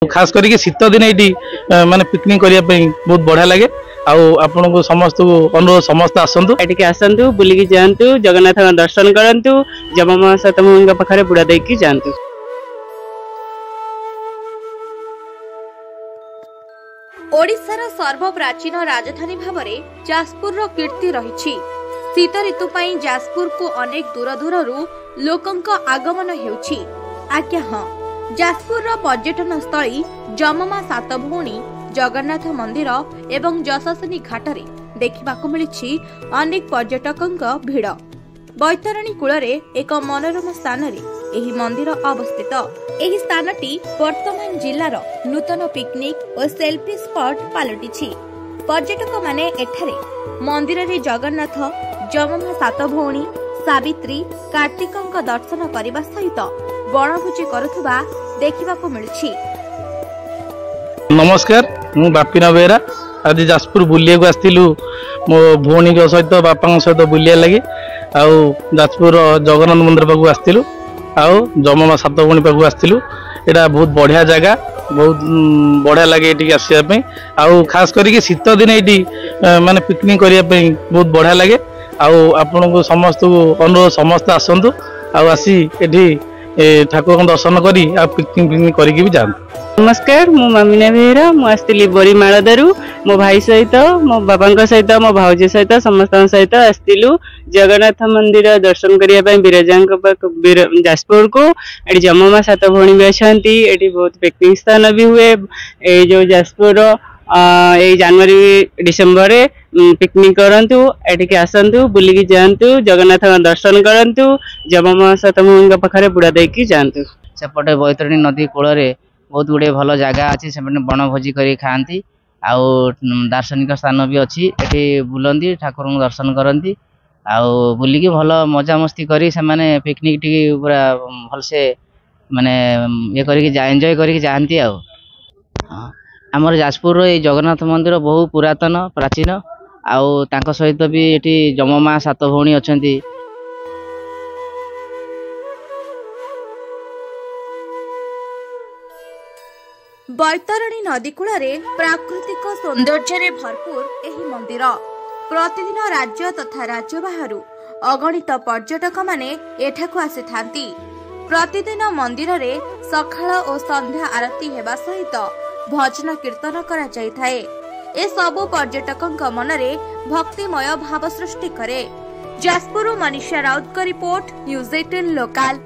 खास करके शीत दिन ये माने पिकनिक करने बहुत बढ़िया लगे। आपण को समस्त अनुरोध समस्त आसतु बुलिकी जातु जगन्नाथ दर्शन करंतु जममा सतमंग पाखे बुड़ा देकी जातु। ओडिशार सर्वप्राचीन राजधानी भावरे जाजपुर कीर्ति रही। शीत ऋतु पाई जाजपुर को अनेक दूर दूर लोकंक आगमन हेउछि। आज्ञा हाँ, जाजपुर पर्यटन स्थली जममा सात भौणी जगन्नाथ मंदिर एवं जशसनी घाटरे देखिबाकु मिलिछि अनेक पर्यटकंक भिड़। बैतरणी कूलरे एक मनोरम स्थान रे एही मंदिर अवस्थित। एही स्थानटी वर्तमान जिल्लार नूतन पिकनिक और सेल्फी स्पॉट पलटिछि। पर्यटक माने एठारे मंदिर रे जगन्नाथ जममा सात भौणी सावित्री कार्तिकंक दर्शन करने सहित बनभोजी करुवा देखिबाकु मिलुछि। नमस्कार, मु बापीना बेहरा। आज जाजपुर बुलिया को आसलु मो भौणी सहित बापा सहित बुलिया लगी। जाजपुर जगन्नाथ मंदिर पाक आसलु जममा सात भौणी पाक आसलु। यहाँ बहुत बढ़िया जगह, बहुत बढ़िया लगे ये आसवाई। खास करके शीत दिन ये माने पिकनिक करने बहुत बढ़िया लगे। आपण को समस्त अनुरोध समस्त आसतु आसी ये ठाकुर दर्शन करी पिकनिक करके भी जातु। नमस्कार, मु मामिना बेहरा। मुझे बोरीमालदारू मो भाई सहित मो बाबा सहित मो भाउज सहित समस्त सहित आसलु जगन्नाथ मंदिर दर्शन करने विरजा जाजपुर को। ये जममा सात भौणी भी अच्छा, ये बहुत पिकनिक स्थान भी हुए। ये जो जाजपुर जनवरी डिसेम्बर पिकनिक करंतु एटिके आसतु बुलिकी जातु जगन्नाथ दर्शन करंतु जममा सात भौणी पाखे बुड़ा देकी जातु। सेपटे बैतरणी नदी कूल बहुत गुड़े भल जगह अच्छी से बनभोजी कर खाती। दार्शनिक स्थान भी अच्छी, ये बुलती ठाकुर दर्शन करती बुलिकी भल मजा मस्ती करी से माने पिकनिक टी पूरा भलसे माने ये करके एंजॉय करके जाती। आमर जाजपुर ये जगन्नाथ मंदिर बहु पुरातन प्राचीन तांको सहित भी ये जममा सात भौणी अच्छा। बैतरणी नदी कूलरे प्राकृतिक सौंदर्य भरपूर एही मंदिर। प्रतिदिन राज्य तथा राज्य बाहरु अगणित पर्यटक माने एठाकु आसिथांती। प्रतिदिन मंदिर रे सकाळ और संध्या आरती हेबा सहित भजन कीर्तन करा जायथाए। ए सबु पर्यटकंक मनरे भक्तिमय भाव सृष्टि करे। जाजपुर मनीषा राउत का रिपोर्ट, न्यूज 18 लोकल।